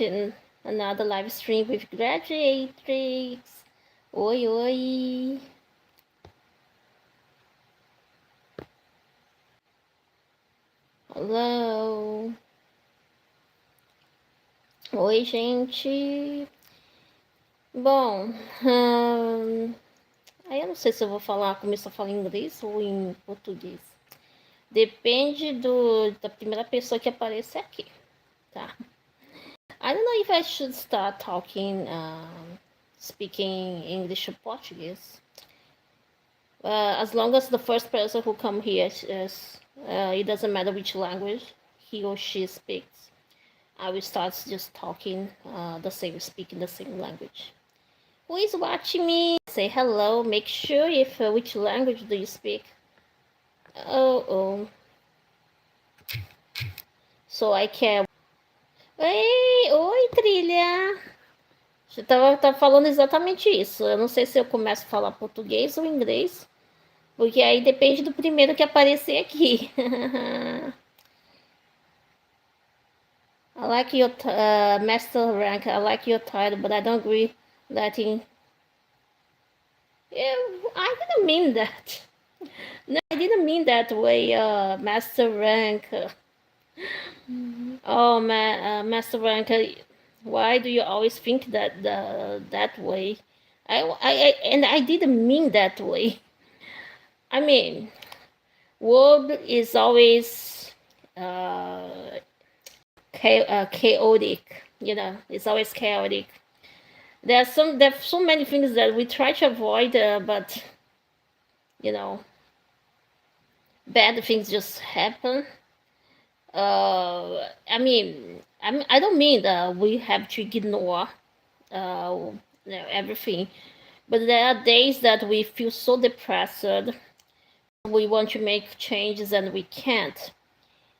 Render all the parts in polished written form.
in another live stream with Graduatrix. Oi, oi. Hello. Oi, gente. Bom, aí eu não sei se eu vou começar a falar em inglês ou em português. Depende da primeira pessoa que aparecer aqui, tá? I don't know if I should start talking, speaking English or Portuguese. As long as the first person who come here is, it doesn't matter which language he or she speaks. I will start just talking speaking the same language. Who is watching me? Say hello. Make sure if which language do you speak. Oh. So I can. Oi, trilha. Você tava falando exatamente isso. Eu não sei se eu começo a falar português ou inglês, porque aí depende do primeiro que aparecer aqui. I like your master rank. I like your title, but I don't agree letting. I didn't mean that. No, I didn't mean that way. Master rank. Oh, master rank. Why do you always think that way? And I didn't mean that way. I mean, world is always chaotic. It's always chaotic. There's so many things that we try to avoid, but bad things just happen. I don't mean that we have to ignore everything, but there are days that we feel so depressed. We want to make changes and we can't.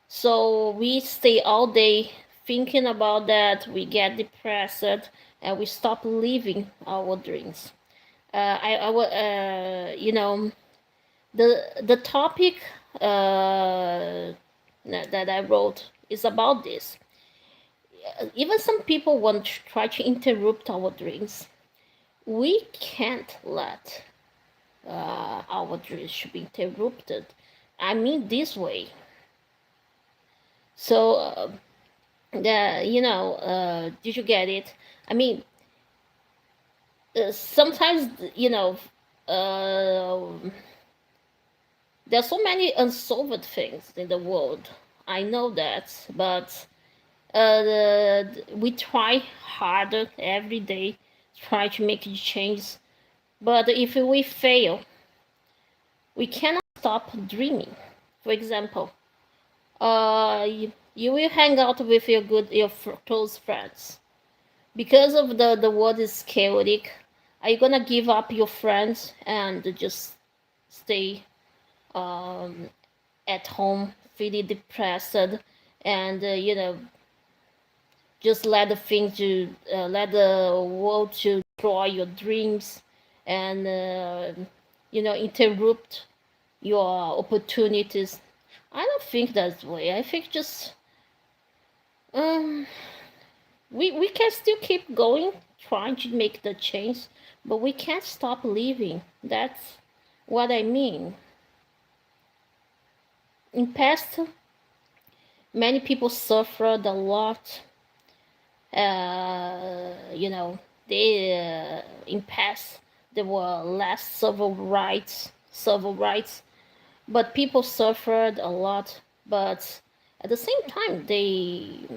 So we stay all day thinking about that. We get depressed and we stop living our dreams. The topic that I wrote is about this. Even some people want to try to interrupt our dreams. We can't let our dreams be interrupted. I mean this way. So, did you get it? I mean, sometimes, there's so many unsolved things in the world. I know that, but we try harder every day, try to make changes. But if we fail, we cannot stop dreaming. For example, you will hang out with your close friends. Because of the world is chaotic, are you gonna give up your friends and just stay at home, feeling depressed, and just let the things to let the world to destroy your dreams and interrupt your opportunities? I don't think that's the way. I think just we can still keep going, trying to make the change, but we can't stop living. That's what I mean. In past, many people suffered a lot. They in past there were less civil rights, but people suffered a lot. But at the same time, they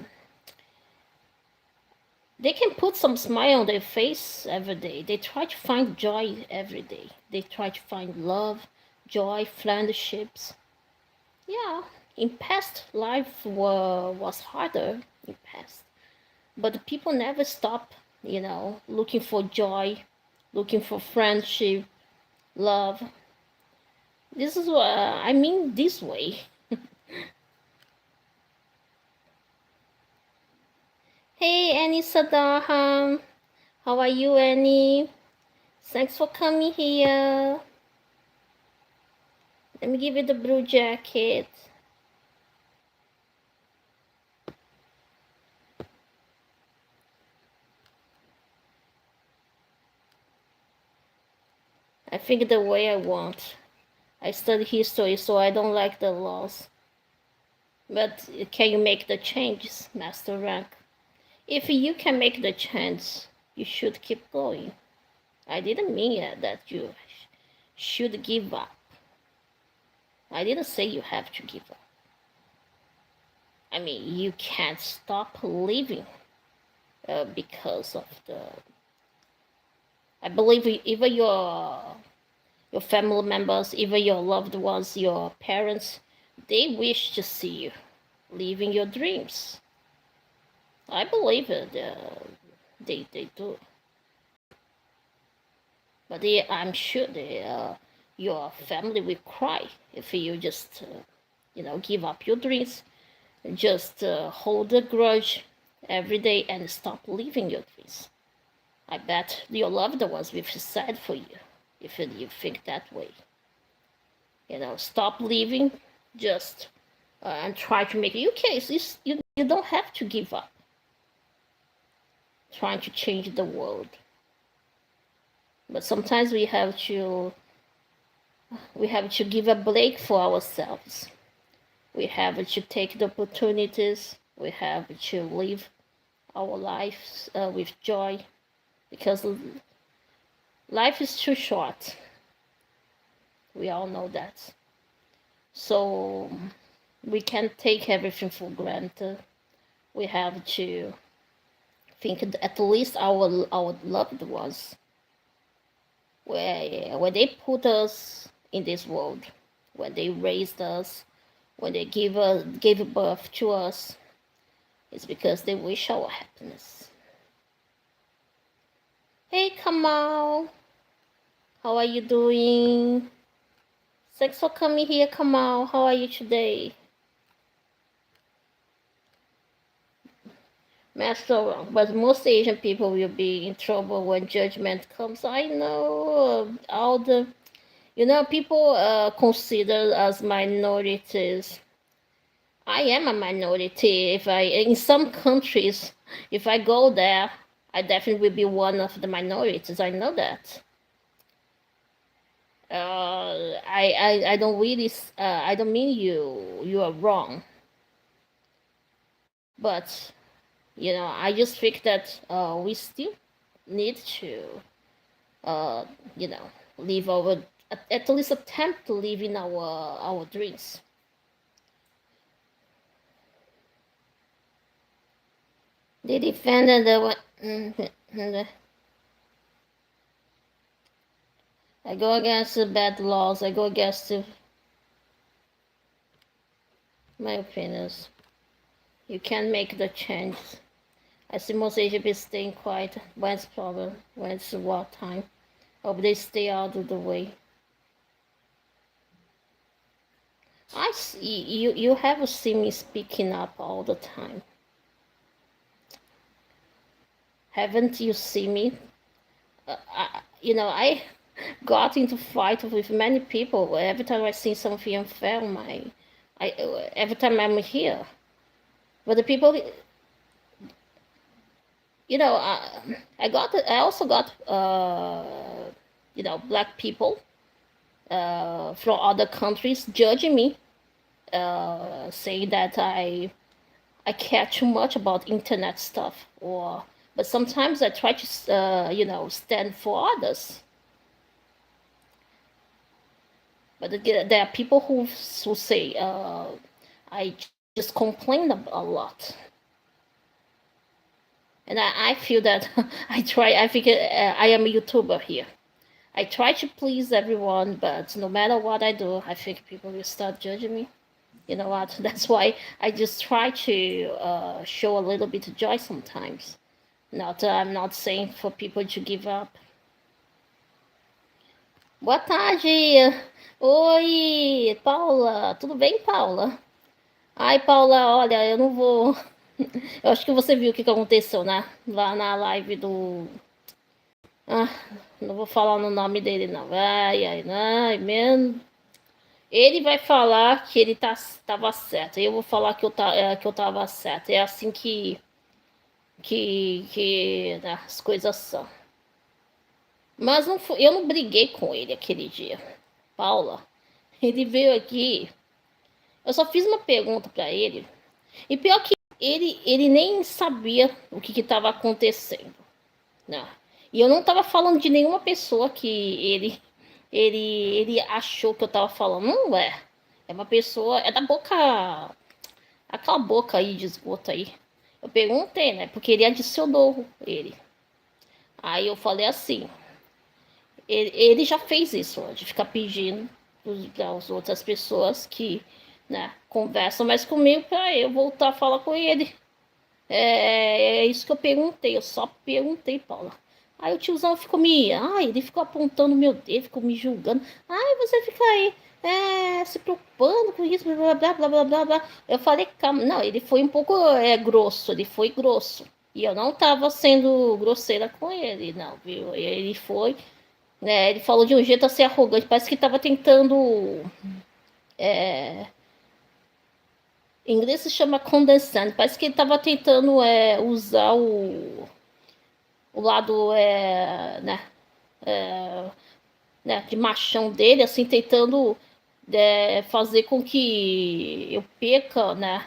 can put some smile on their face every day. They try to find joy every day. They try to find love, joy, friendships. Yeah, in past life was harder in past, but people never stop, looking for joy, looking for friendship, love. This is what I mean this way. Hey, Annie Sadaham. How are you, Annie? Thanks for coming here. Let me give you the blue jacket. I think the way I want. I study history, so I don't like the laws. But can you make the changes, Master Rank? If you can make the change, you should keep going. I didn't mean that you should give up. I didn't say you have to give up. I mean, you can't stop living because of the. I believe even your family members, even your loved ones, your parents, they wish to see you living your dreams. I believe it. They do. But I'm sure your family will cry if you just, give up your dreams, just hold a grudge every day and stop living your dreams. I bet your loved ones will feel sad for you if you think that way. Stop living, just and try to make your case. You don't have to give up trying to change the world. But sometimes we have to give a break for ourselves. We have to take the opportunities. We have to live our lives with joy, because life is too short. We all know that. So we can't take everything for granted. We have to think at least our loved ones, where they put us in this world, when they raised us, when they gave birth to us, it's because they wish our happiness. Hey Kamal, how are you doing? Thanks for coming here, Kamal. How are you today? Master, but most Asian people will be in trouble when judgment comes. I know all the, people considered as minorities. I am a minority. In some countries, if I go there, I definitely will be one of the minorities. I know that. I don't really. I don't mean you are wrong, but I just think that we still need to, uh, live our, at least attempt to live in our dreams. They defended the. I go against the bad laws. I go against my opinions. You can't make the change. I see most Asian people staying quiet when it's problem, when it's war time. Hope they stay out of the way. I see you have seen me speaking up all the time. Haven't you seen me? I got into fight with many people. Every time I see something unfair, every time I'm here. But the people, I also got, black people from other countries judging me, saying that I care too much about internet stuff, but sometimes I try to, stand for others. But there are people who say I just complain a lot. And I feel that I think I am a YouTuber here. I try to please everyone, but no matter what I do, I think people will start judging me. You know what? That's why I just try to show a little bit of joy sometimes. I'm not saying for people to give up. Boa tarde! Oi, Paula! Tudo bem, Paula? Ai, Paula, olha, eu não vou. Eu acho que você viu o que aconteceu, né? Lá na live do. Ah, não vou falar no nome dele, não. Ai, mesmo. Ele vai falar que ele tava certo. Eu vou falar que eu tava certo. É assim que né, as coisas são. Mas não foi, eu não briguei com ele aquele dia. Paula, ele veio aqui, eu só fiz uma pergunta para ele. E pior que ele nem sabia o que estava acontecendo, né? E eu não estava falando de nenhuma pessoa que ele achou que eu estava falando. Não é. É uma pessoa, é da boca, aquela boca aí de esgoto aí. Eu perguntei, né? Porque ele adicionou ele. Aí eu falei assim, ele já fez isso, de ficar pedindo para as outras pessoas que, né, conversam mais comigo para eu voltar a falar com ele. É isso que eu perguntei, eu só perguntei, Paula. Aí o tiozão ficou me. Ai, ele ficou apontando meu dedo, ficou me julgando. Ai, você fica aí se preocupando com isso, blá blá blá blá blá blá. Eu falei, calma. Não, ele foi um pouco grosso, ele foi grosso. E eu não tava sendo grosseira com ele, não, viu? Ele foi, né? Ele falou de um jeito assim arrogante, parece que tava tentando. Em inglês se chama condescend, parece que ele tava tentando usar o lado de machão dele, assim, tentando fazer com que eu perca, né,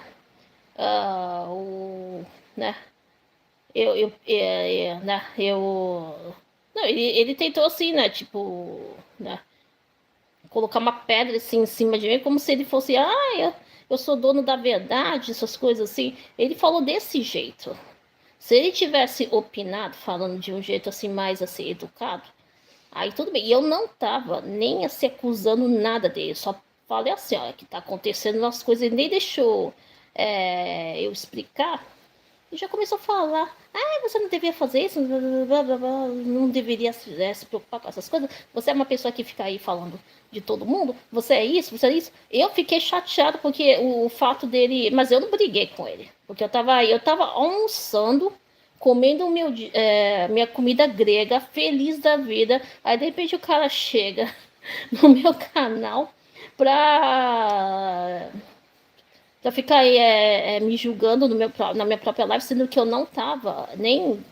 o, né, não, ele tentou assim, né, tipo, né, colocar uma pedra assim em cima de mim, como se ele fosse, eu sou dono da verdade, essas coisas assim. Ele falou desse jeito. Se ele tivesse opinado, falando de um jeito assim mais assim educado, aí tudo bem. E eu não tava nem se acusando nada dele. Só falei assim, olha, que tá acontecendo as coisas. Ele nem deixou eu explicar. E já começou a falar. Ah, você não devia fazer isso. Blá, blá, blá, não deveria se preocupar com essas coisas. Você é uma pessoa que fica aí falando de todo mundo. Você é isso, você é isso. Eu fiquei chateado porque o fato dele... Mas eu não briguei com ele. Porque eu tava almoçando, comendo minha comida grega, feliz da vida. Aí de repente o cara chega no meu canal pra ficar aí me julgando na minha própria live, sendo que eu não tava nem.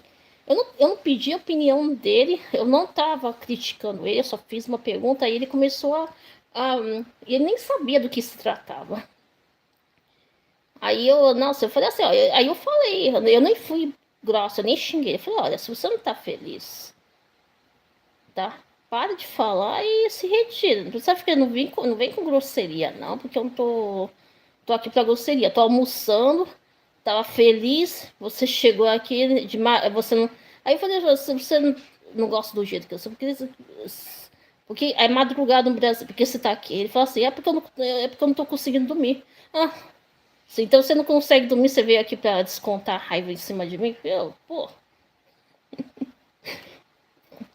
Eu não pedi a opinião dele, eu não tava criticando ele, eu só fiz uma pergunta e ele começou ele nem sabia do que se tratava. Aí nossa, eu falei assim, ó, aí eu falei, eu nem fui grossa, eu nem xinguei. Eu falei, olha, se você não tá feliz, tá? Para de falar e se retira. Não precisa ficar, não vem com grosseria, não, porque eu não tô aqui pra grosseria. Tô almoçando, tava feliz, você chegou aqui você não. Aí eu falei, você não gosta do jeito que eu sou, porque é madrugada no Brasil, porque você tá aqui. Ele falou assim, é porque eu não tô conseguindo dormir. Ah, então você não consegue dormir, você veio aqui pra descontar a raiva em cima de mim? Pô,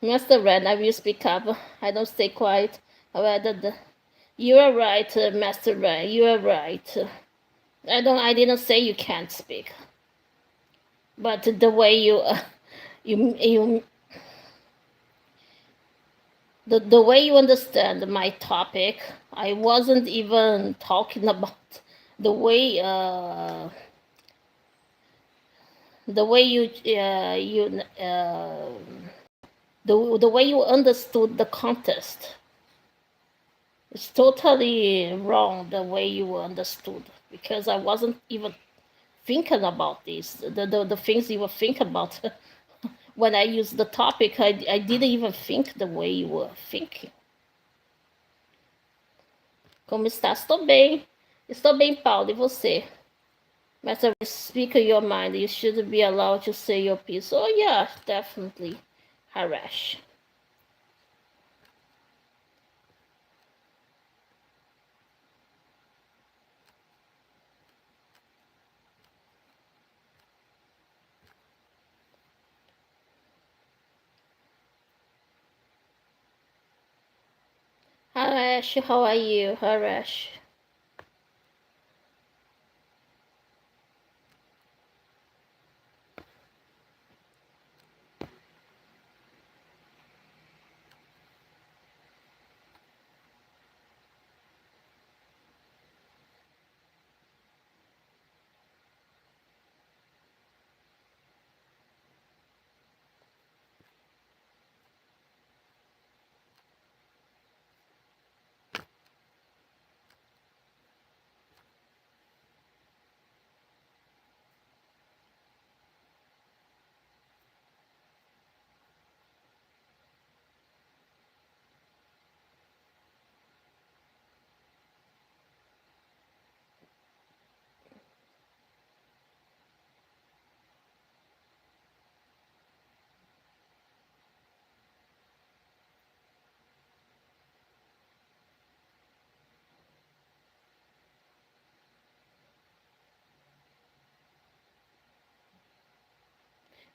Master Red, I will speak up. I don't stay quiet. You are right, Master Red, you are right. I didn't say you can't speak. But the way you the way you understand my topic, I wasn't even talking about the way uh the way the way you understood the contest. It's totally wrong the way you understood because I wasn't even thinking about this. The things you were thinking about when I used the topic, I didn't even think the way you were thinking. Como está? Estou bem. Estou bem, Paulo. E você? Mas speak your mind. You should be allowed to say your piece. Oh, yeah, definitely. Harash. Harash, how are you? Harash.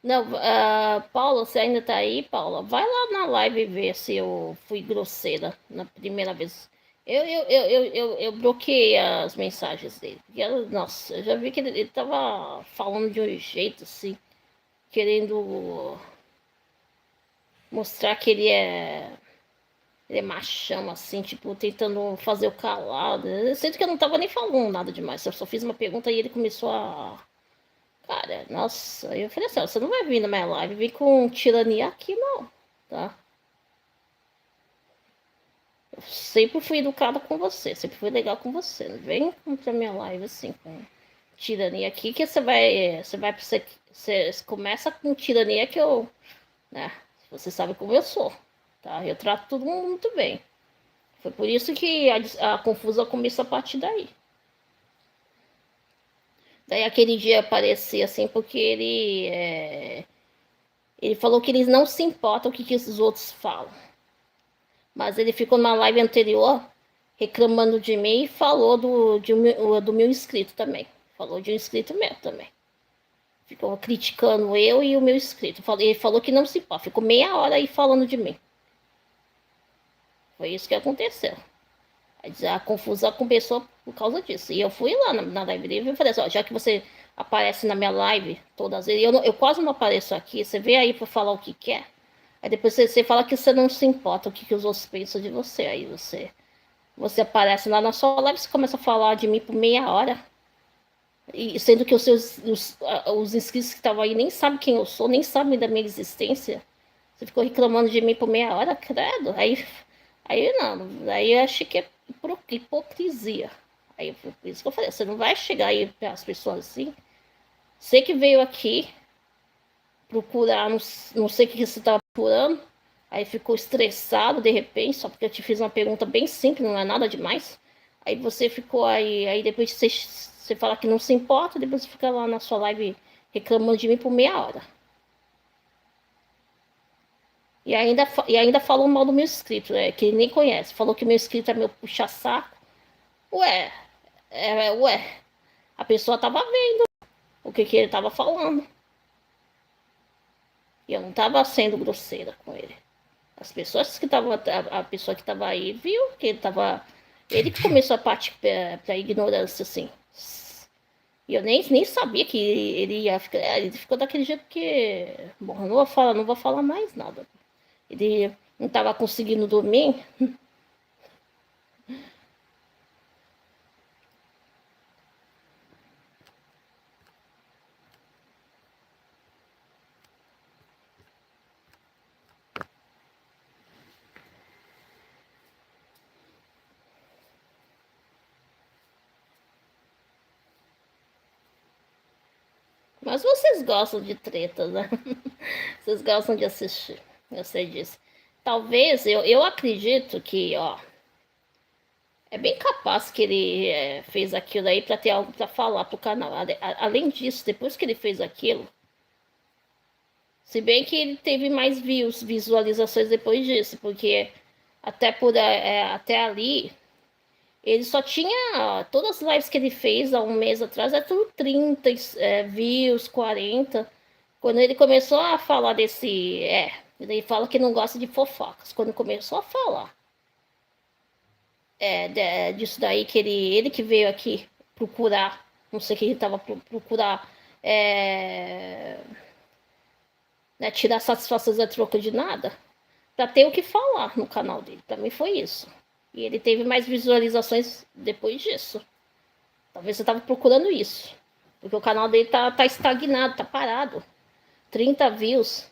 Não, Paula, você ainda tá aí, Paula? Vai lá na live ver se eu fui grosseira na primeira vez. Eu bloqueei as mensagens dele. Nossa, eu já vi que ele tava falando de um jeito assim, querendo mostrar que ele é machão, assim, tipo, tentando fazer o calado. Eu sinto que eu não tava nem falando nada demais. Eu só fiz uma pergunta e ele começou a. Cara, nossa, eu falei assim, ó, você não vai vir na minha live, vir com tirania aqui, não, tá? Eu sempre fui educada com você, sempre fui legal com você. Não vem pra minha live assim, com tirania aqui, que você começa com tirania que eu, né? Você sabe como eu sou, tá? Eu trato todo mundo muito bem. Foi por isso que a confusão começou a partir daí. Daí aquele dia aparecia assim, porque ele falou que eles não se importam o que os outros falam. Mas ele ficou na live anterior reclamando de mim e falou do meu inscrito também. Falou de um inscrito meu também. Ficou criticando eu e o meu inscrito. Ele falou que não se importa. Ficou meia hora aí falando de mim. Foi isso que aconteceu. A confusão começou por causa disso. E eu fui lá na live dele e falei assim, ó, já que você aparece na minha live todas as vezes, eu quase não apareço aqui, você vem aí pra falar o que quer. Aí depois você fala que você não se importa o que os outros pensam de você. Aí você aparece lá na sua live, você começa a falar de mim por meia hora. E sendo que os inscritos que estavam aí nem sabem quem eu sou, nem sabem da minha existência. Você ficou reclamando de mim por meia hora, credo. Aí não, aí eu achei que é hipocrisia. Aí foi por isso que eu falei, você não vai chegar aí para as pessoas assim. Você que veio aqui procurar, não sei o que você estava procurando, aí ficou estressado de repente, só porque eu te fiz uma pergunta bem simples, não é nada demais. Aí você ficou aí depois você fala que não se importa, depois você fica lá na sua live reclamando de mim por meia hora. E ainda falou mal do meu inscrito, que ele nem conhece. Falou que meu inscrito é meu puxa-saco. Ué, ué, a pessoa tava vendo o que ele tava falando. E eu não tava sendo grosseira com ele. As pessoas que estavam, a pessoa que estava aí viu que ele estava. Ele que começou a partir para ignorância, assim. E eu nem sabia que ele ia ficar. Ele ficou daquele jeito que. Bom, eu não vou falar mais nada. Ele não estava conseguindo dormir. Mas vocês gostam de tretas, né? Vocês gostam de assistir. Eu sei disso. Talvez, eu acredito que, ó, é bem capaz que ele fez aquilo aí para ter algo para falar pro canal. Além disso, depois que ele fez aquilo, se bem que ele teve mais visualizações depois disso, porque até ali ele só tinha todas as lives que ele fez há um mês atrás, era tudo 30 views, 40. Quando ele começou a falar ele fala que não gosta de fofocas. Quando começou a falar disso daí que ele que veio aqui procurar, não sei o que ele tava procurar, né, tirar satisfações a troca de nada, pra ter o que falar no canal dele. Pra mim foi isso. E ele teve mais visualizações depois disso. Talvez você tava procurando isso. Porque o canal dele tá estagnado, tá parado. 30 views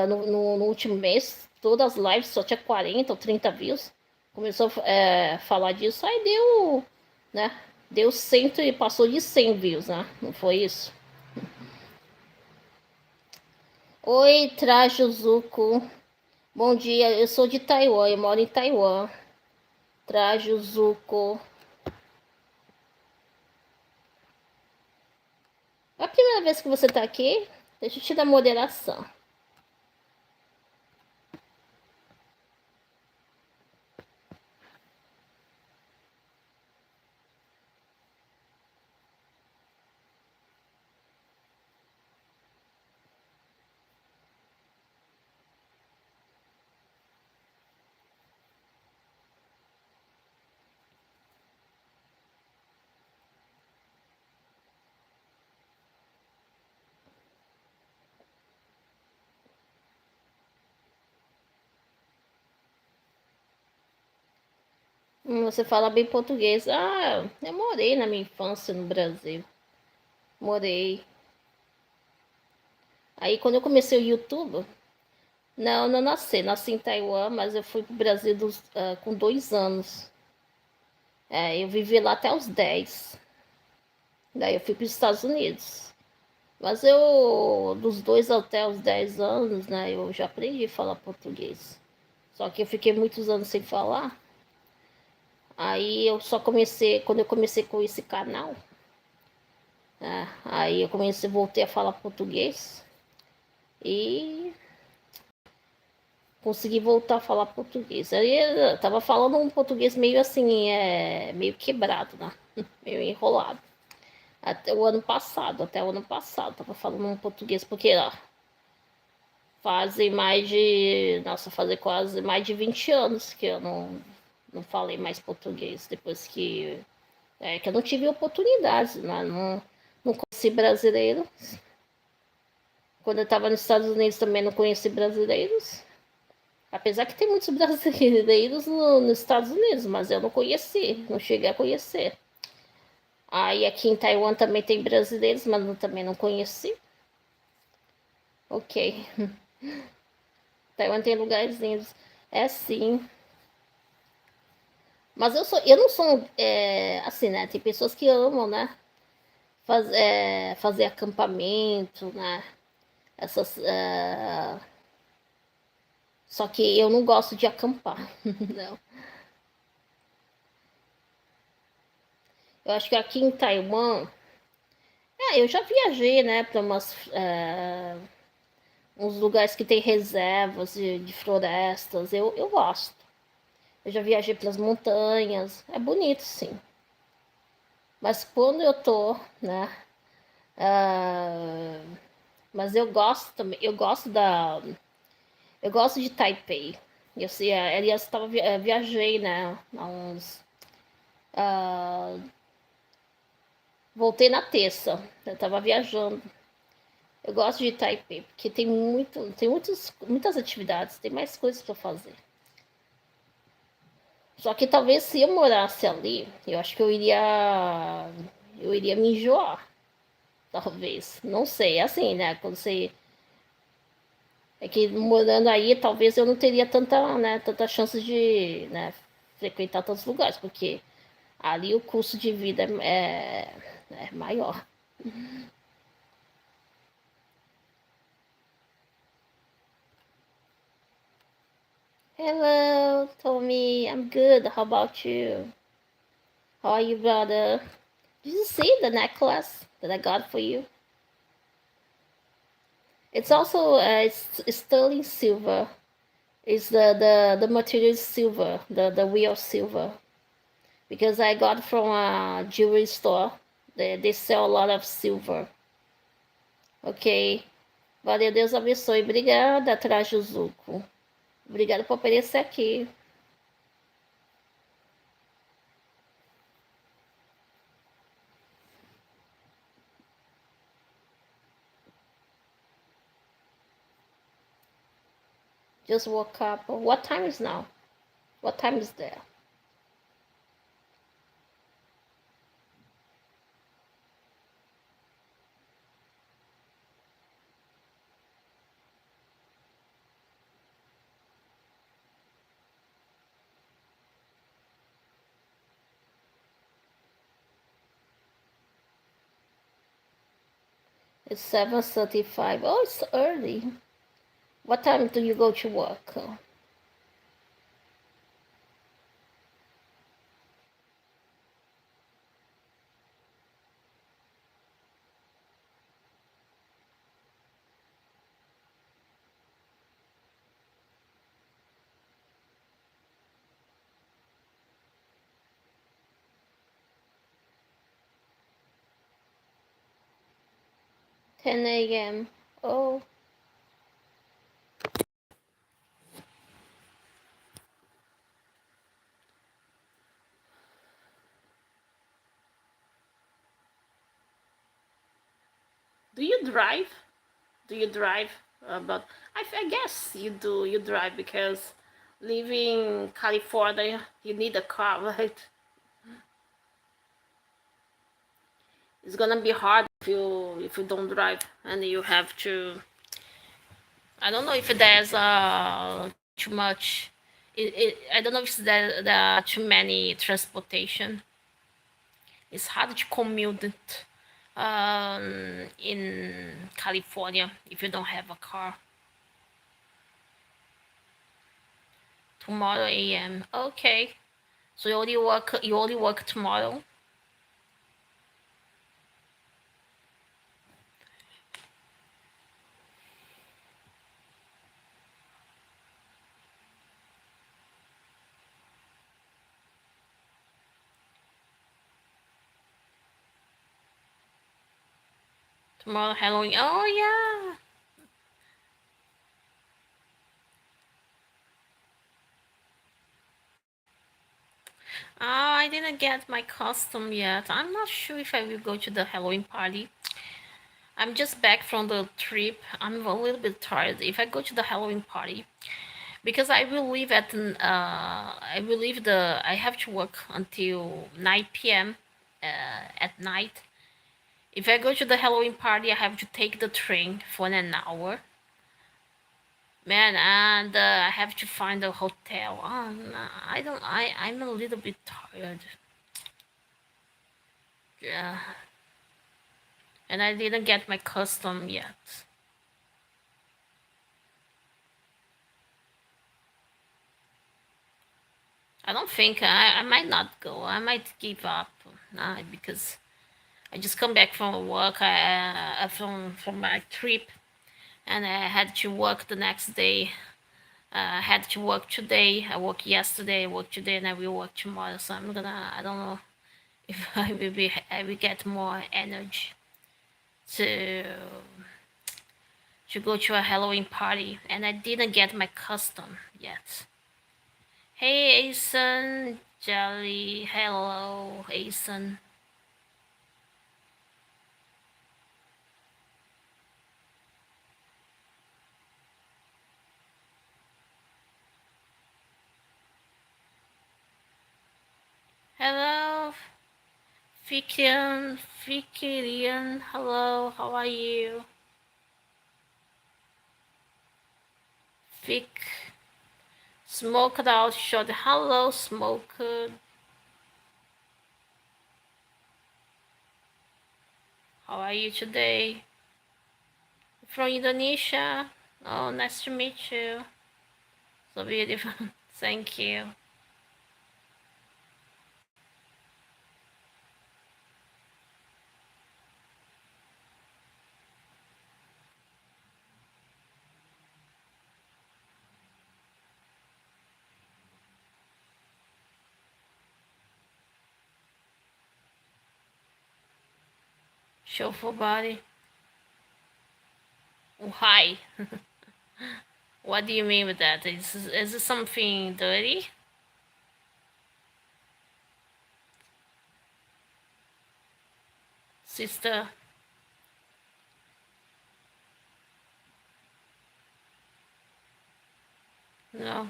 no último mês. Todas as lives só tinha 40 ou 30 views. Começou a falar disso, aí deu, né? Deu 100 e passou de 100 views, né? Não foi isso? Oi, Trajuzuko. Bom dia, eu sou de Taiwan, eu moro em Taiwan. Trajuzuko. É a primeira vez que você tá aqui? Deixa eu te dar moderação. Você fala bem português. Ah, eu morei na minha infância no Brasil. Morei. Aí quando eu comecei o YouTube, não nasci. Nasci em Taiwan, mas eu fui pro Brasil com 2 anos. Eu vivi lá até os 10. Daí eu fui para os Estados Unidos. Mas dos 2 até os 10 anos, né, eu já aprendi a falar português. Só que eu fiquei muitos anos sem falar. Aí eu só comecei, quando eu comecei com esse canal, aí eu voltei a falar português e consegui voltar a falar português. Aí eu tava falando um português meio assim, meio quebrado, né? Meio enrolado. Até o ano passado, tava falando um português, porque ó, fazer quase mais de 20 anos que eu não falei mais português, depois que eu não tive oportunidade, né? Não conheci brasileiro. Quando eu estava nos Estados Unidos também não conheci brasileiros. Apesar que tem muitos brasileiros nos Estados Unidos, mas eu não conheci, não cheguei a conhecer. Aí aqui em Taiwan também tem brasileiros, mas eu também não conheci. Ok. Taiwan tem lugares lindos. É sim. Mas eu não sou assim, né? Tem pessoas que amam, né? Fazer acampamento, né? Essas. Só que eu não gosto de acampar. Não. Eu acho que aqui em Taiwan. Eu já viajei, né? Para uns lugares que tem reservas de florestas. Eu gosto. Eu já viajei pelas montanhas. É bonito, sim. Mas quando eu tô, né? Uh, mas eu gosto também. Eu gosto de Taipei. Eu sei, aliás, viajei, né? Há uns. Uh, voltei na terça. Eu tava viajando. Eu gosto de Taipei, porque muitas atividades, tem mais coisas para fazer. Só que talvez se eu morasse ali, eu acho que eu iria me enjoar. Talvez. Não sei, é assim, né? Quando você. É que morando aí, talvez eu não teria tanta chance de, né, frequentar tantos lugares, porque ali o custo de vida é maior. Hello, Tommy. I'm good. How about you? How are you, brother? Did you see the necklace that I got for you? It's also it's sterling silver. It's the material is silver, the real silver. Because I got from a jewelry store. They sell a lot of silver. Ok. Valeu, Deus abençoe. Obrigada, Trajuzuco. Obrigada por aparecer aqui. Just woke up. What time is now? What time is there? It's 7:35. Oh, it's early. What time do you go to work? 10 a.m. Oh, do you drive? Do you drive? But I guess you do. You drive because Living in California, you need a car, right? It's gonna be hard if you don't drive and you have to. I don't know if there's too much. I don't know if there are too many transportation. It's hard to commute in California if you don't have a car. Tomorrow a.m. Okay. So you only work tomorrow? Tomorrow Halloween. Oh yeah. Oh, I didn't get my costume yet. I'm not sure if I will go to the Halloween party. I'm just back from the trip. I'm a little bit tired. If I go to the Halloween party, because I will leave at I have to work until 9 p.m. At night. If I go to the Halloween party, I have to take the train for an hour. Man, and I have to find a hotel. Oh, no, I don't. I'm a little bit tired. Yeah, and I didn't get my custom yet. I don't think I might not go. I might give up because I just come back from work. From my trip, and I had to work the next day. I had to work today. I worked yesterday. I worked today, and I will work tomorrow. So I'm gonna. I don't know if I will get more energy to go to a Halloween party, and I didn't get my custom yet. Hey, Asen, Jelly, hello, Asen. Hello, Fikirian, hello, how are you? Fik, Smoked Out Shot, hello, Smoked. How are you today? From Indonesia? Oh, nice to meet you. So beautiful, thank you. Show for body. Why? What do you mean with that? Is it something dirty? Sister? No.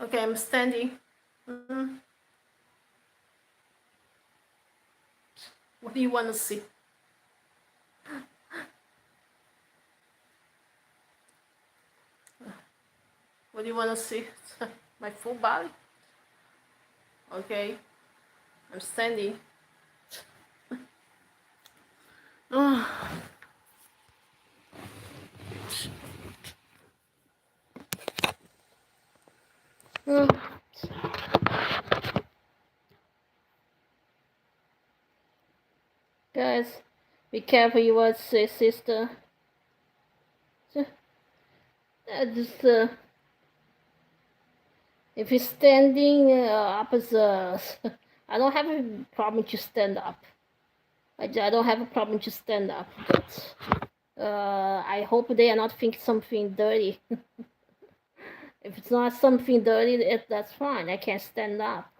Okay, I'm standing. What do you want to see? What do you want to see? My full body? Okay, I'm standing. Guys, be careful you what say, sister. Just if you're standing up as I don't have a problem to stand up. I don't have a problem to stand up. But, I hope they are not thinking something dirty. If it's not something dirty, that's fine. I can stand up.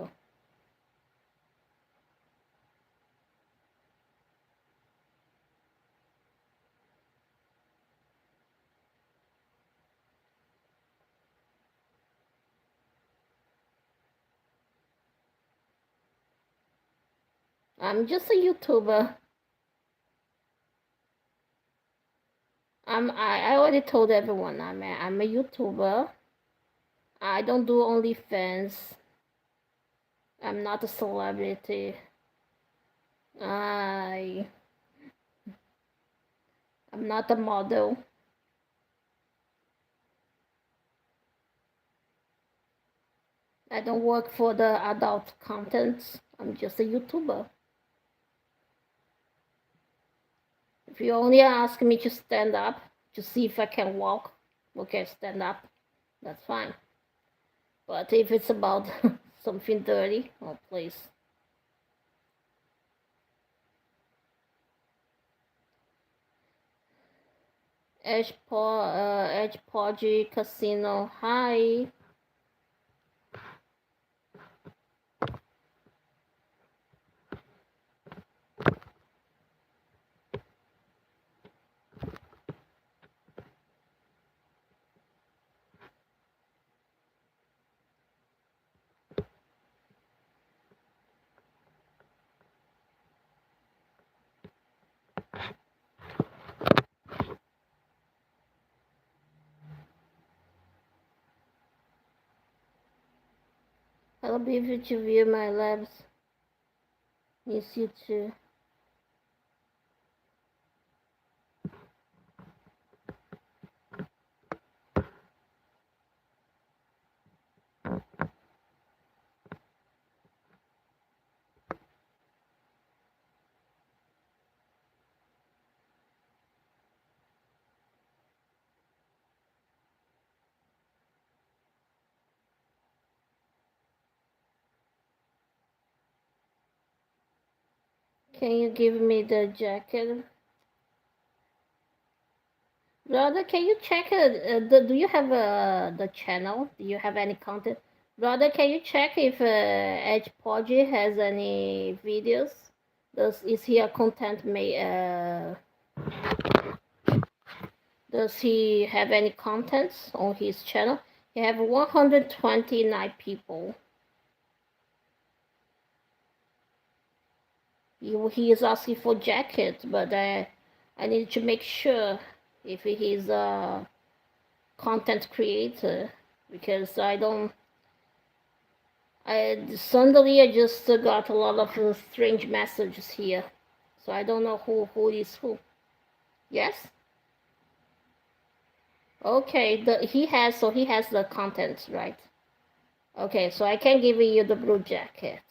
I'm just a YouTuber. I already told everyone I'm a YouTuber. I don't do OnlyFans. I'm not a celebrity. I I'm not a model. I don't work for the adult content. I'm just a YouTuber. If you only ask me to stand up to see if I can walk, okay, stand up. That's fine. But if it's about something dirty, oh please. Edge Podgy Casino. Hi. I'll be able to view my labs. Miss you too. Can you give me the jacket? Brother, can you check do you have the channel? Do you have any content? Brother, can you check if Edge Podgy has any videos? Is he a content does he have any contents on his channel? He have 129 people. He is asking for jacket, but I need to make sure if he's a content creator because I don't. Suddenly I just got a lot of strange messages here, so I don't know who is who. Yes. Okay. He has the content, right? Okay, so I can give you the blue jacket.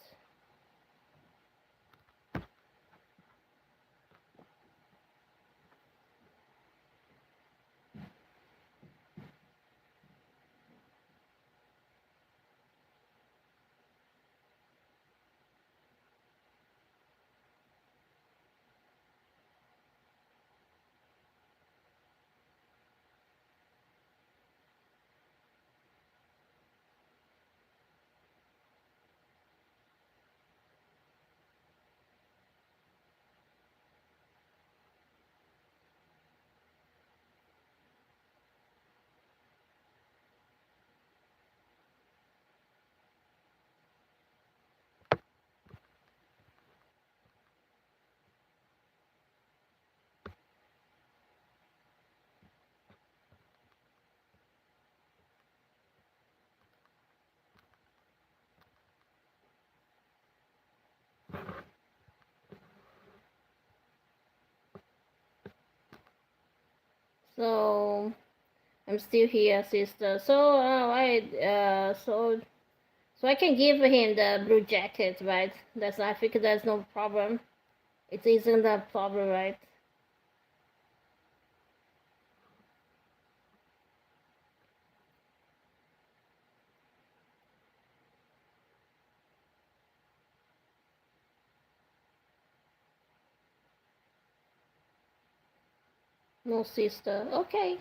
So I'm still here, sister. So I can give him the blue jacket, right? I think there's no problem. It isn't a problem, right? No, sister. Okay.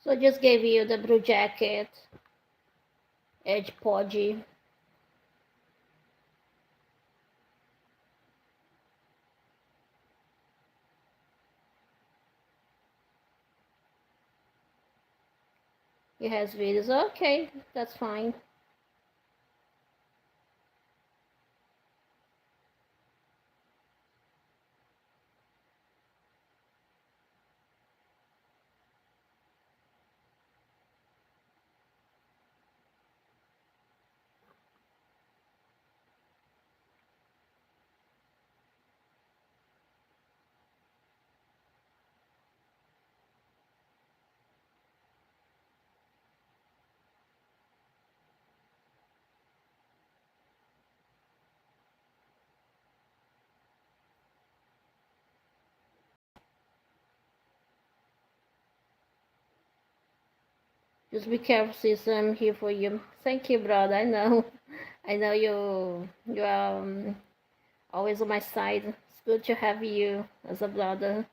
So I just gave you the blue jacket, edge podgy. It has videos. Okay, that's fine. Just be careful, sister. I'm here for you. Thank you, brother. I know. I know you are always on my side. It's good to have you as a brother.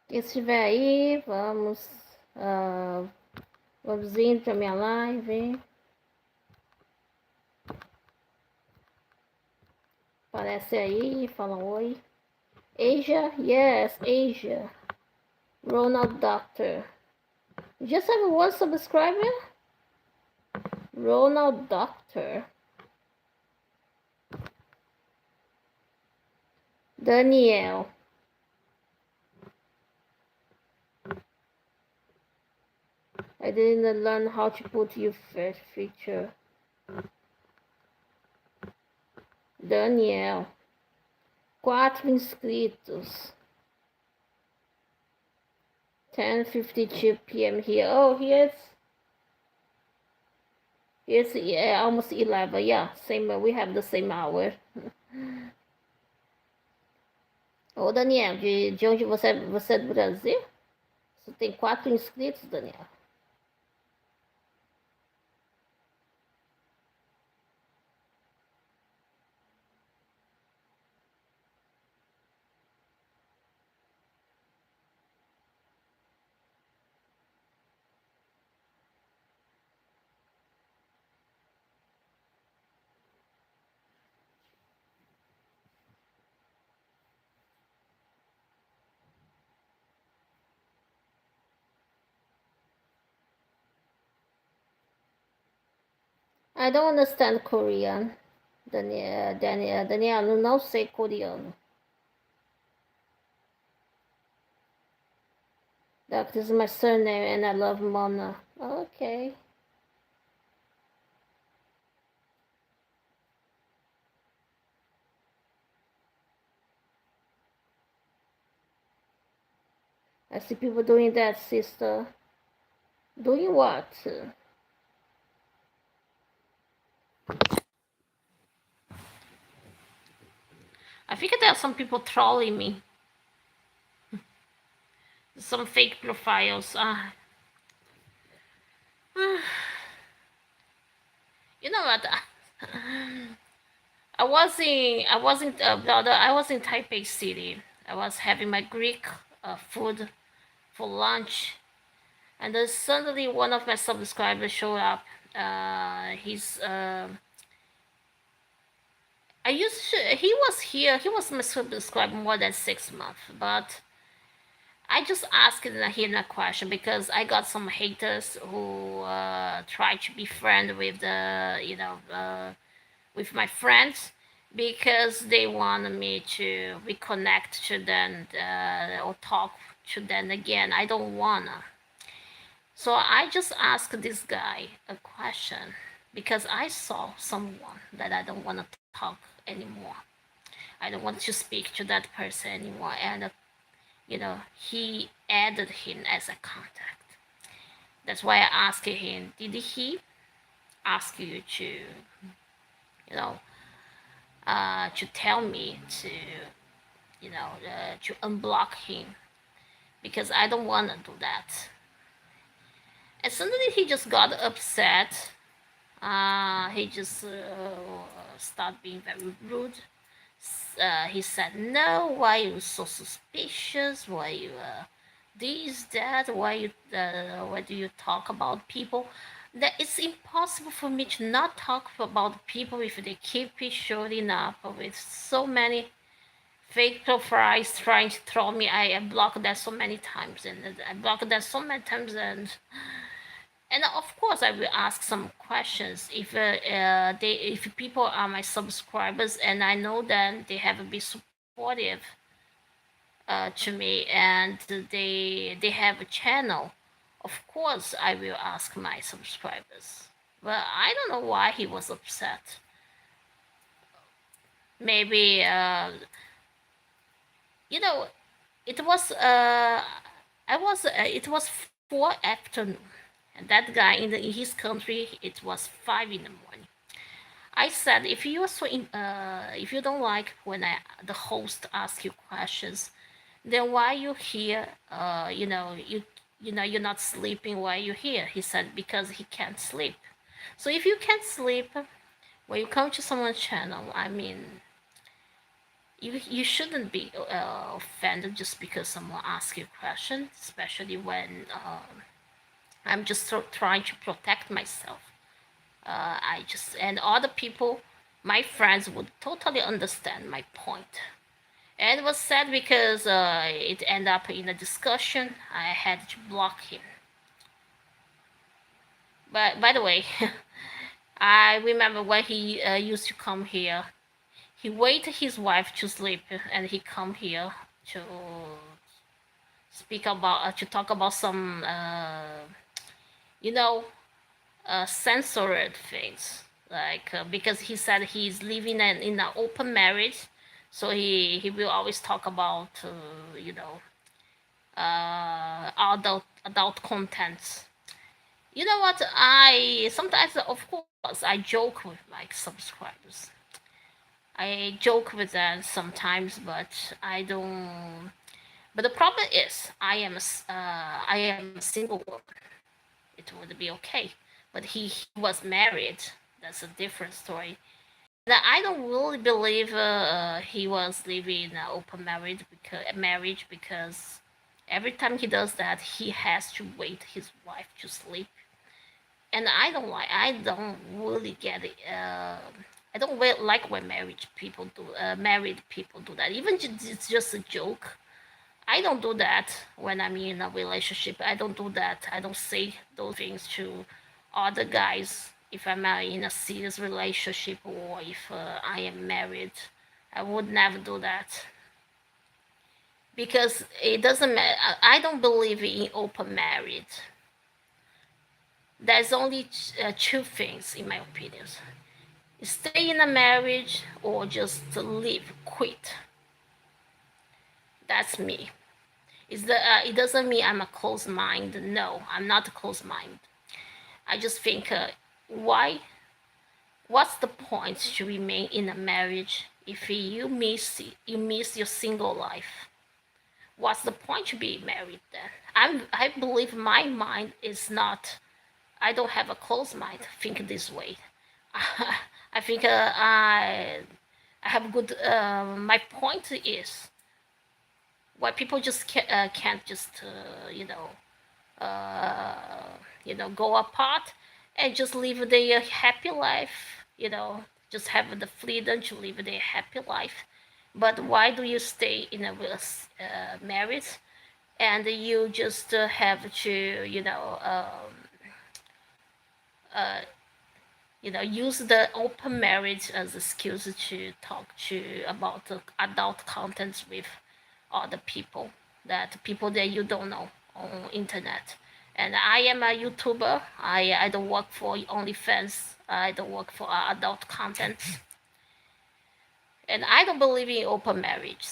Quem estiver aí, vamos indo para minha live. Aparece aí, fala oi. Asia, yes, Asia. Ronald Doctor. Just have one subscriber? Ronald Doctor. Daniel. I didn't learn how to put your first feature. Daniel. 4 inscritos. 10:52 p.m. here. Oh, here's almost 11. Yeah, same. We have the same hour. Ô, Daniel, de onde você é do Brasil? Você tem 4 inscritos, Daniel. I don't understand Korean. Daniel, não sei coreano. That is my surname and I love Mona. Okay. I see people doing that, sister. Doing what? I think there are some people trolling me. Some fake profiles. You know what? I was in Taipei City. I was having my Greek food for lunch, and then suddenly one of my subscribers showed up. He's he was here. He was my subscriber more than 6 months, but I just asked him a question because I got some haters who try to be friend with with my friends because they want me to reconnect to them or talk to them again. I don't wanna. So I just asked this guy a question because I saw someone that I don't want to talk anymore. I don't want to speak to that person anymore. And he added him as a contact. That's why I asked him, did he ask you to, you know, to tell me to, to unblock him? Because I don't want to do that. And suddenly he just got upset. He just started being very rude. He said, "No, why are you so suspicious? Why you this, that? Why do you talk about people? That it's impossible for me to not talk about people if they keep showing up with so many fake profiles trying to troll me. I blocked that so many times, and of course I will ask some questions if people are my subscribers and I know that they have been supportive to me and they have a channel. Of course I will ask my subscribers, but I don't know why he was upset. Maybe it was it was 4 afternoon, and that guy in his country it was 5 in the morning. I said, if you are if you don't like when the host asks you questions, then why you here? You're not sleeping while you're here. He said because he can't sleep. So if you can't sleep when you come to someone's channel, I mean, you shouldn't be offended just because someone asks you a question, especially when I'm just trying to protect myself. And other people, my friends, would totally understand my point. And it was sad because it ended up in a discussion. I had to block him. But by the way, I remember when he used to come here. He waited his wife to sleep, and he come here to speak about to talk about some you know censored things, like because he said he's living in an open marriage, so he will always talk about adult contents. You know what? I sometimes, of course, I joke with my subscribers. I joke with them sometimes, but I don't. But the problem is, I am a single woman. It would be okay, but he was married. That's a different story. Now, I don't really believe he was living in an open marriage because every time he does that, he has to wait his wife to sleep, and I don't really get it. I don't like when married people do that. Even it's just a joke. I don't do that when I'm in a relationship. I don't do that. I don't say those things to other guys if I'm in a serious relationship or if I am married. I would never do that because it doesn't matter. I don't believe in open marriage. There's only two things, in my opinion: stay in a marriage or just leave, quit. That's me. It doesn't mean I'm a closed mind. No, I'm not a closed mind. I just think, why? What's the point to remain in a marriage if you miss your single life? What's the point to be married then? I believe my mind is not. I don't have a closed mind. Think this way. I think I have good. My point is why people just can't just go apart and just live their happy life. Just have the freedom to live their happy life. But why do you stay in a marriage and you just have to use the open marriage as excuse to talk to about the adult contents with other people that you don't know on internet. And I am a YouTuber. I don't work for OnlyFans. I don't work for adult content. And I don't believe in open marriage.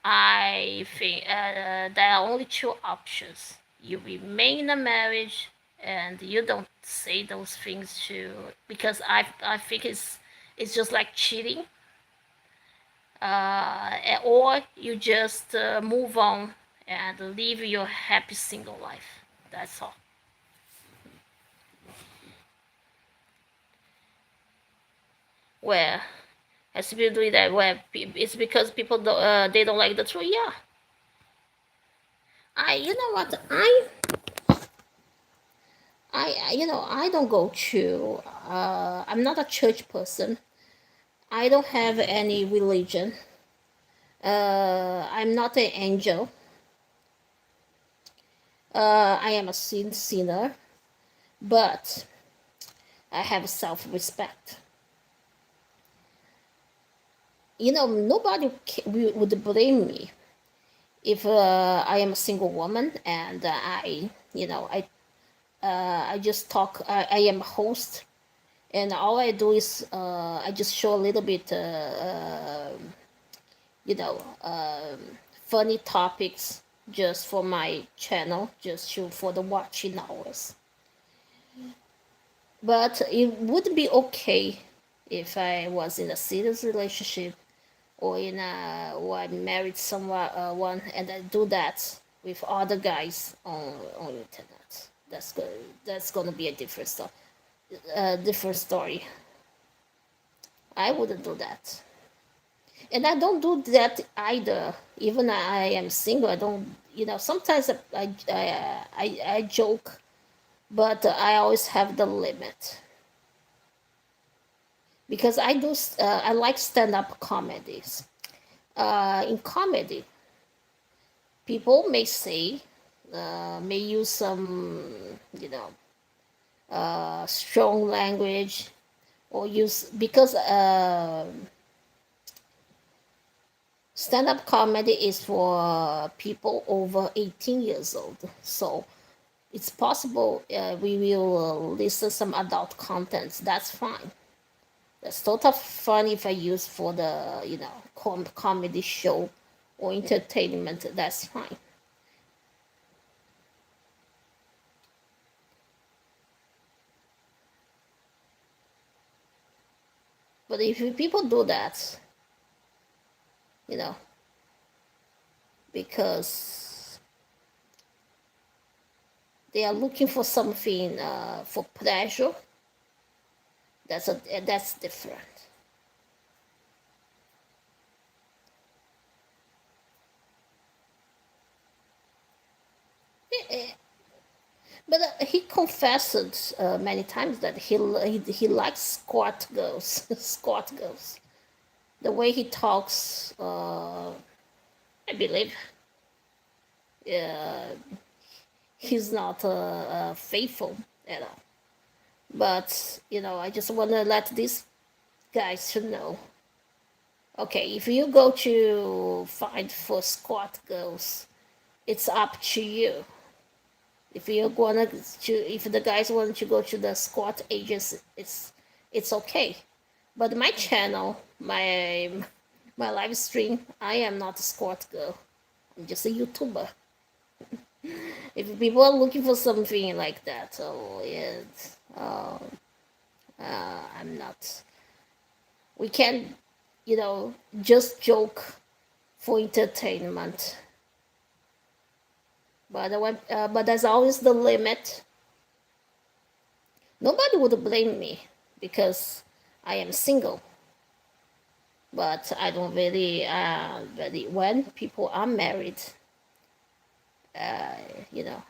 I think there are only two options. You remain in a marriage and you don't say those things to, because I think it's just like cheating. Or you just move on and live your happy single life. That's all. Where has people doing that? Where it's because people they don't like the truth. Yeah, you know what I don't go to. I'm not a church person. I don't have any religion. I'm not an angel. I am a sinner, but I have self-respect. Nobody would blame me if I am a single woman and I just talk. I am a host, and all I do is I just show a little bit, you know, funny topics just for my channel, for the watching hours. But it would be okay if I was in a serious relationship or I married someone one and I do that with other guys on internet. That's gonna be a different story. I wouldn't do that, and I don't do that either. Even I am single. I don't. Sometimes I joke, but I always have the limit because I like stand up comedies. In comedy, people may say, may use some, strong language, or use because stand-up comedy is for people over 18 years old. So it's possible we will listen some adult contents. That's fine. That's totally fun if I use for the comedy show or entertainment. That's fine. But if people do that, you know, because they are looking for something for pleasure, that's different. But he confessed many times that he likes squat girls, squat girls. The way he talks, I believe, uh, he's not faithful at all. But I just want to let these guys to know. Okay, if you go to find for squat girls, it's up to you. If you're gonna if the guys want to go to the squat agency, it's okay. But my channel, my live stream, I am not a squat girl. I'm just a YouTuber. If people are looking for something like that, oh yeah, I'm not. We can, just joke for entertainment. But there's always the limit. Nobody would blame me because I am single. But I don't really when people are married, uh, you know,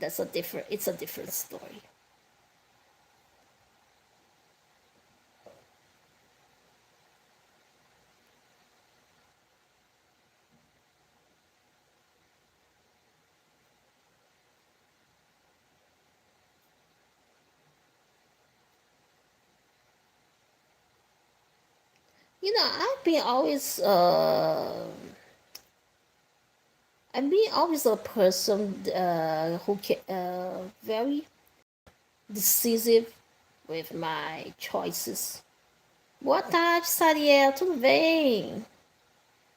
it's a different story. I've been always a person who can very decisive with my choices. Boa tarde, Sariel. Tudo bem?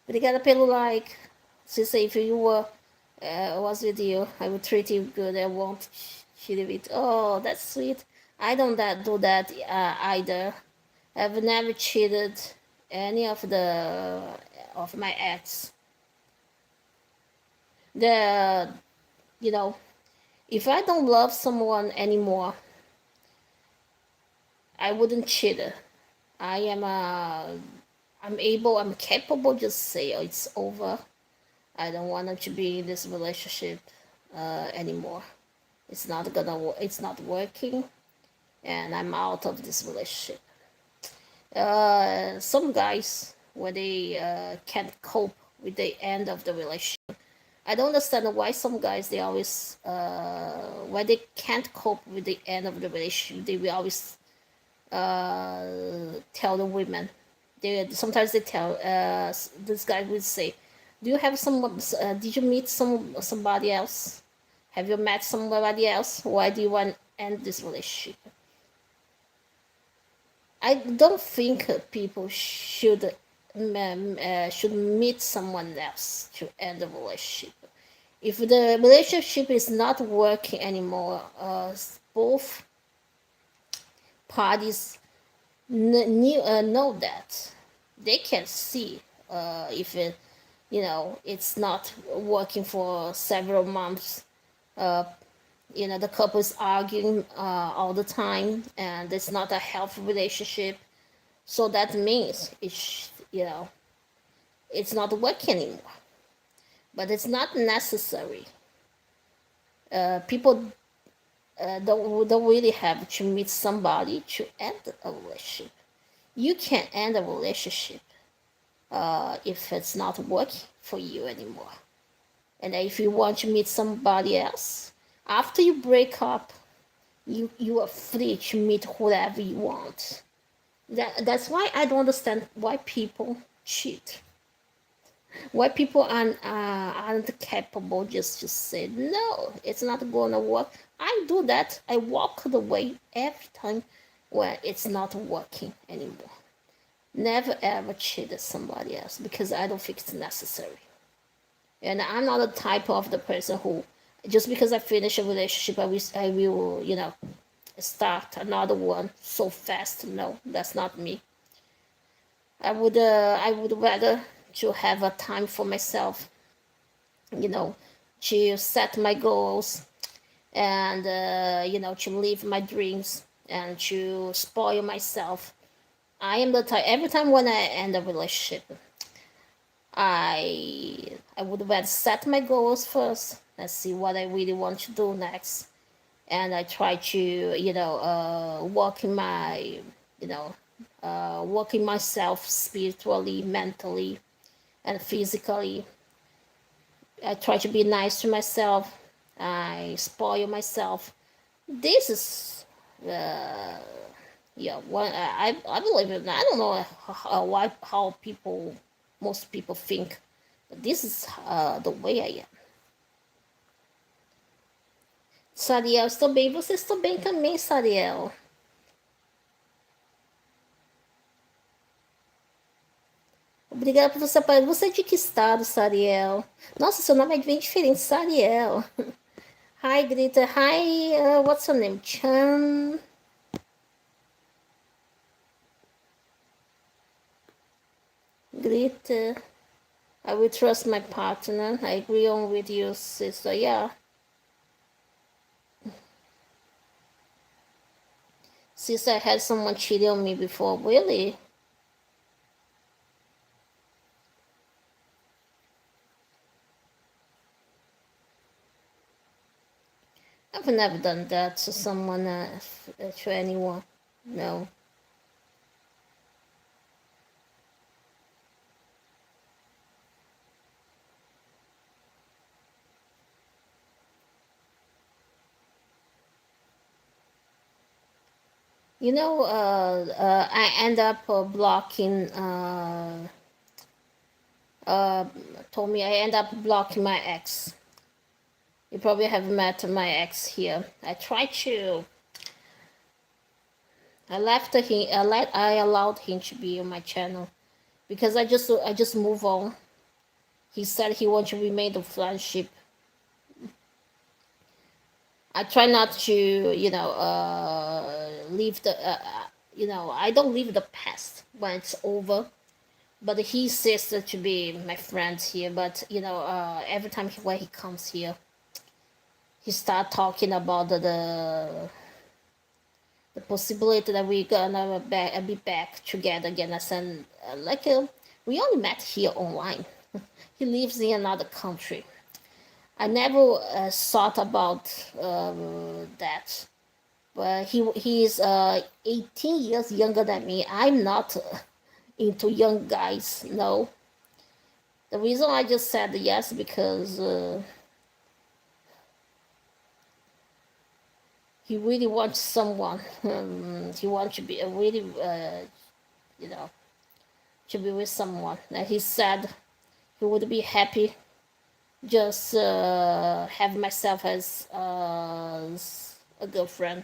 Obrigada pelo like. She said if you were was with you, I would treat you good. I won't cheat you with. Oh, that's sweet. I don't do that either. I've never cheated any of my ex. The you know, if I don't love someone anymore, I wouldn't cheat. I am I'm capable. Just say, oh, it's over. I don't want to be in this relationship anymore. It's not working, and I'm out of this relationship. Some guys, when they can't cope with the end of the relationship, I don't understand why some guys they always when they can't cope with the end of the relationship, they will always tell the women. Sometimes they tell this guy will say, "Do you have some? Did you meet somebody else? Have you met somebody else? Why do you want to end this relationship?" I don't think people should meet someone else to end the relationship. If the relationship is not working anymore, both parties know that. They can see if it's not working for several months. The couple is arguing all the time, and it's not a healthy relationship. So that means it's not working anymore. But it's not necessary. People don't really have to meet somebody to end a relationship. You can end a relationship if it's not working for you anymore. And if you want to meet somebody else, after you break up, you are free to meet whoever you want. That's why I don't understand why people cheat. Why people aren't capable just to say no, it's not gonna work. I do that. I walk away every time when it's not working anymore. Never ever cheated somebody else because I don't think it's necessary. And I'm not the type of the person who, just because I finish a relationship, I will, start another one so fast. No, that's not me. I would rather to have a time for myself, you know, to set my goals and to live my dreams and to spoil myself. I am the type. Every time when I end a relationship, I would rather set my goals first. Let's see what I really want to do next, and I try to work in my working myself spiritually, mentally, and physically. I try to be nice to myself. I spoil myself. This is yeah. One I believe it. I don't know how most people think, but this is the way I am. Sariel, estou bem. Você está bem também, Sariel. Obrigada por você aparecer. Você é de que estado, Sariel? Nossa, seu nome é bem diferente, Sariel. Hi, Grita. Hi, what's your name? Chan. Grita. I will trust my partner. I agree on with you, sister. Yeah. Sister, I had someone cheating on me before. Really? I've never done that to someone, to anyone. No. I end up blocking. Told me I end up blocking my ex. You probably have met my ex here. I try to I allowed him to be on my channel because I just move on. He said he wants to remain the friendship. I try not to, leave I don't leave the past when it's over. But he says to be my friend here. But every time when he comes here, he start talking about the possibility that we're gonna be back together again. I said, we only met here online. He lives in another country. I never thought about that. But he's 18 years younger than me. I'm not into young guys. No. The reason I just said yes because he really wants someone. He wants to be a really, you know, to be with someone. And he said he would be happy just have myself as a girlfriend.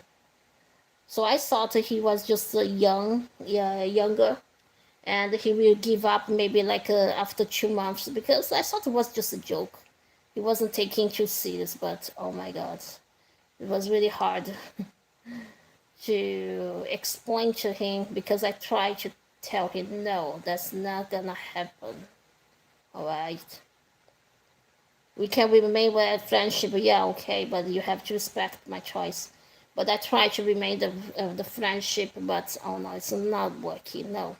So I thought he was just younger, and he will give up maybe like after 2 months because I thought it was just a joke. He wasn't taking too serious, but oh my god, it was really hard to explain to him because I tried to tell him no, that's not gonna happen. All right, we can remain with friendship, yeah, okay, but you have to respect my choice. But I try to remain the friendship, but oh no, it's not working. No,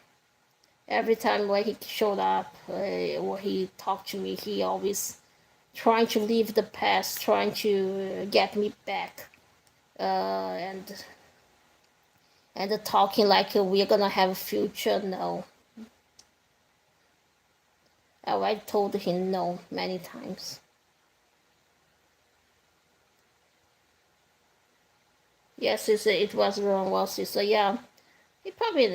every time when he showed up or he talked to me, he always trying to leave the past, trying to get me back, and talking like we're gonna have a future. No, I already told him no many times. Yes, it was wrong. Well, sister, yeah, you probably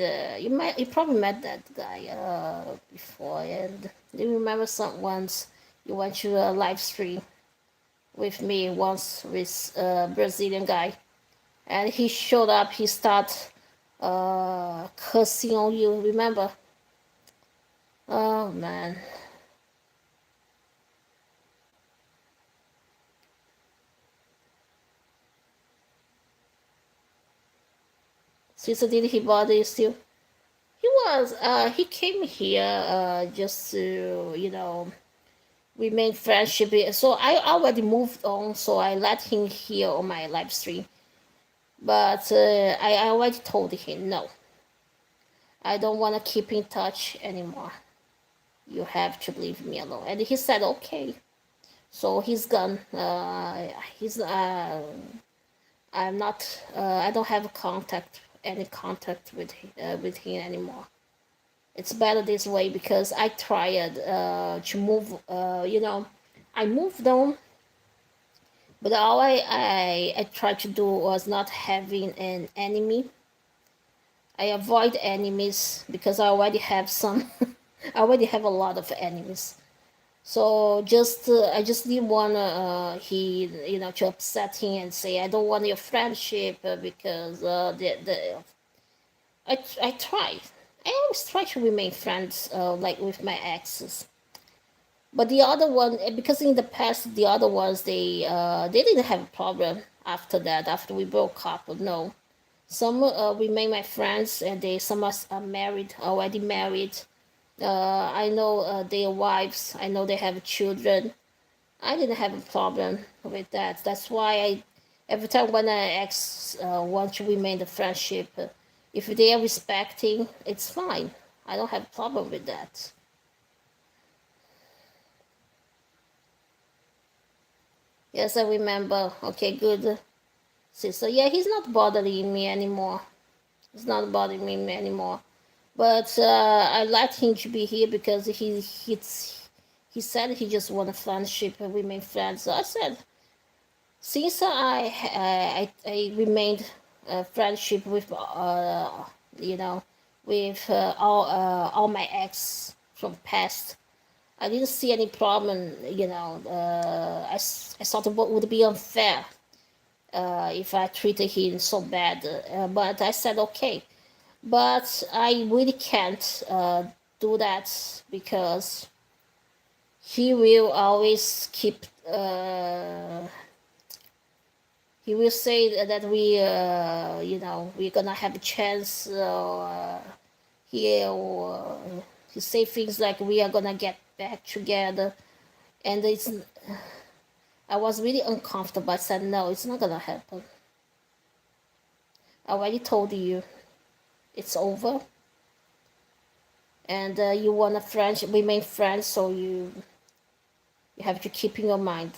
met that guy before, and you remember some once you went to a live stream with me once with a Brazilian guy, and he showed up. He started cursing on you. Remember? Oh man, sister, did he bother you still? He came here just to remain friendship. So I already moved on, so I let him here on my live stream. But I already told him no. I don't want to keep in touch anymore. You have to leave me alone. And he said okay. So he's gone. He's I'm not. I don't have any contact with him anymore. It's better this way because I tried to move. I moved on, but all I tried to do was not having an enemy. I avoid enemies because I already have some. I already have a lot of enemies. So just I just didn't want he to upset him and say I don't want your friendship because the I try. I always try to remain friends like with my exes. But the other one, because in the past the other ones they didn't have a problem after that after we broke up. No, some remain my friends and some are married already married. I know their wives. I know they have children. I didn't have a problem with that. That's why every time when I ex want to remain the friendship, if they are respecting, it's fine. I don't have a problem with that. Yes, I remember. Okay, good. Sister, yeah, he's not bothering me anymore. He's not bothering me anymore. But I let him to be here because he said he just want a friendship and remain friends. So I said, since I remained friendship with you know with all my ex from past, I didn't see any problem. I thought it would be unfair if I treated him so bad. But I said okay. But I really can't do that because he will always keep. He will say that we're gonna have a chance. He say things like we are gonna get back together, and it's. I was really uncomfortable. I said no, it's not gonna happen. I already told you, it's over, and you want a friendship, remain friends. So you have to keep in your mind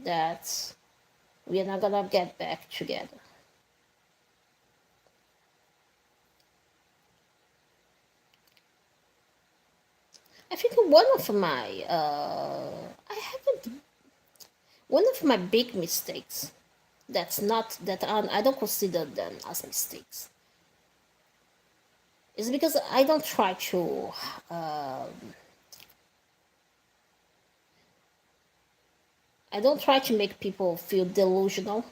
that we are not gonna get back together. I think I haven't one of my big mistakes that's not that I don't consider them as mistakes is because I don't try to make people feel delusional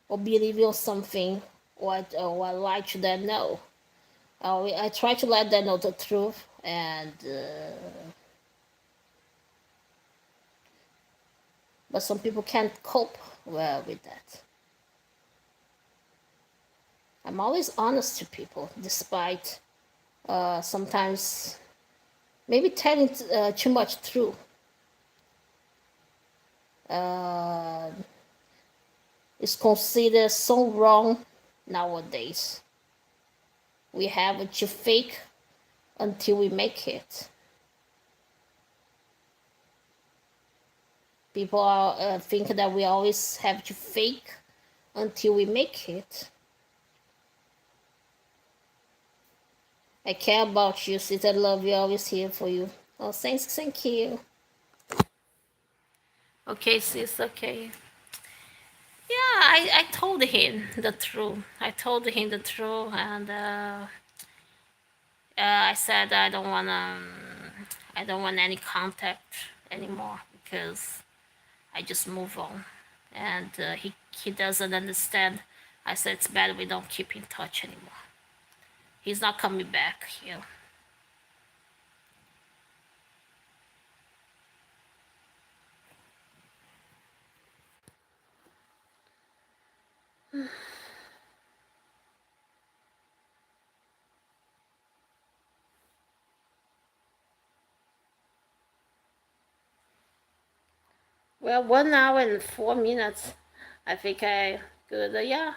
or believe in something or lie to them. No, I try to let them know the truth, and but some people can't cope well with that. I'm always honest to people, despite sometimes maybe telling too much truth. Uh, is considered so wrong nowadays. We have to fake until we make it. People are think that we always have to fake until we make it. I care about you, sis. I love you. Always here for you. Oh, thank you. Okay, sis. Okay. Yeah, I told him the truth. And I said I don't want any contact anymore because I just move on. And he doesn't understand. I said it's better we don't keep in touch anymore. He's not coming back here. Well, 1 hour and 4 minutes. I think I could. Yeah.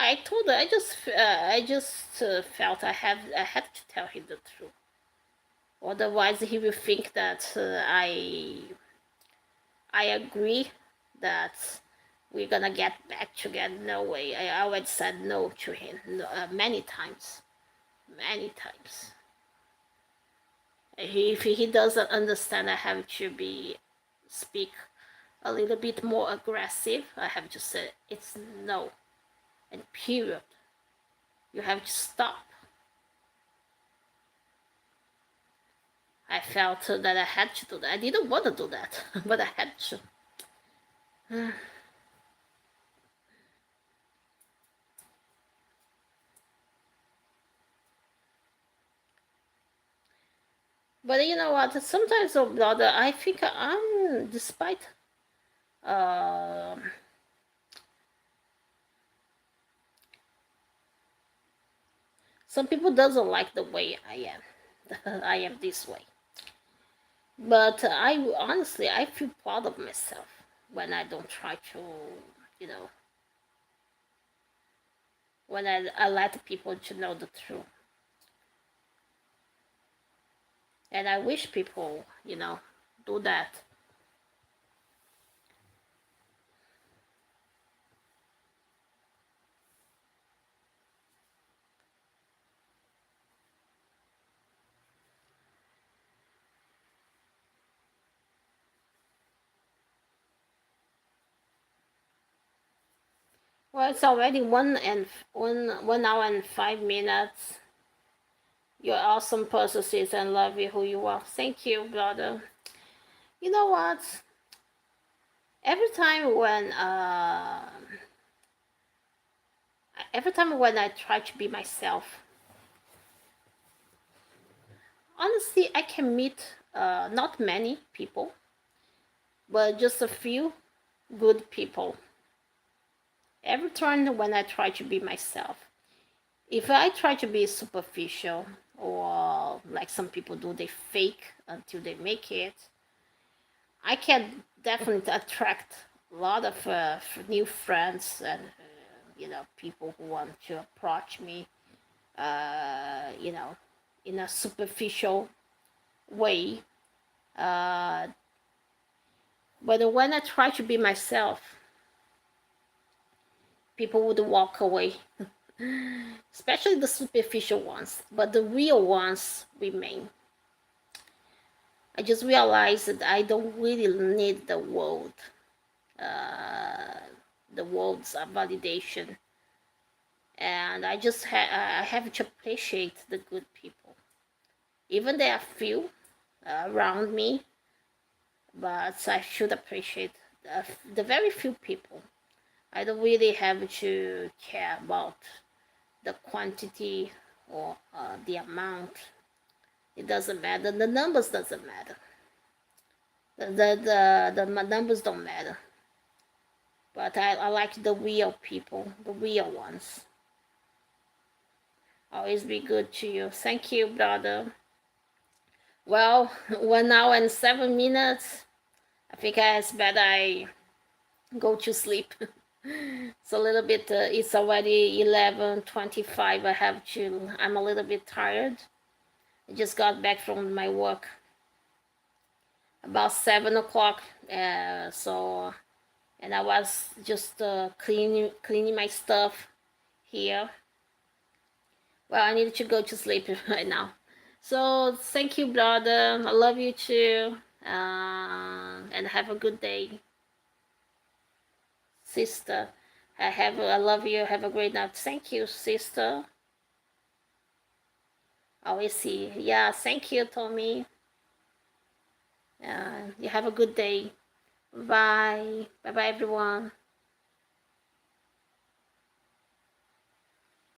I told her. I just felt I had to tell him the truth. Otherwise, he will think that I agree that we're gonna get back together. No way. I already said no to him many times. Many times. If he doesn't understand, I have to speak a little bit more aggressive. I have to say it's no, and period. You have to stop. I felt that I had to do that. I didn't want to do that, but I had to. But you know what? Sometimes, oh brother, I think despite uh, some people doesn't like the way I am. I am this way. But I honestly, I feel proud of myself when I don't try to, you know, when I let people to know the truth. And I wish people, do that. Well, it's already 1 hour and 5 minutes. You're awesome person, sis, and love you who you are. Thank you, brother. You know what? every time when I try to be myself, honestly, I can meet not many people, but just a few good people. Every time when I try to be myself, if I try to be superficial or like some people do, they fake until they make it, I can definitely attract a lot of new friends and people who want to approach me, you know, in a superficial way. Uh, but when I try to be myself, people would walk away, especially the superficial ones, but the real ones remain. I just realized that I don't really need uh, the world's validation, and I have to appreciate the good people, even there are few around me, but I should appreciate the very few people. I don't really have to care about the quantity or the amount. It doesn't matter. The numbers doesn't matter. The numbers don't matter. But I like the real people, the real ones. Always be good to you. Thank you, brother. Well, 1 hour and 7 minutes. I think it's better I go to sleep. It's a little bit. It's already 11:25. I'm a little bit tired. I just got back from my work about 7 o'clock. And I was just cleaning my stuff here. Well, I need to go to sleep right now. So thank you, brother. I love you too. And have a good day, sister. I love you. Have a great night. Thank you, sister. Always see. Yeah, thank you, Tommy. You have a good day. Bye. Bye, bye, everyone.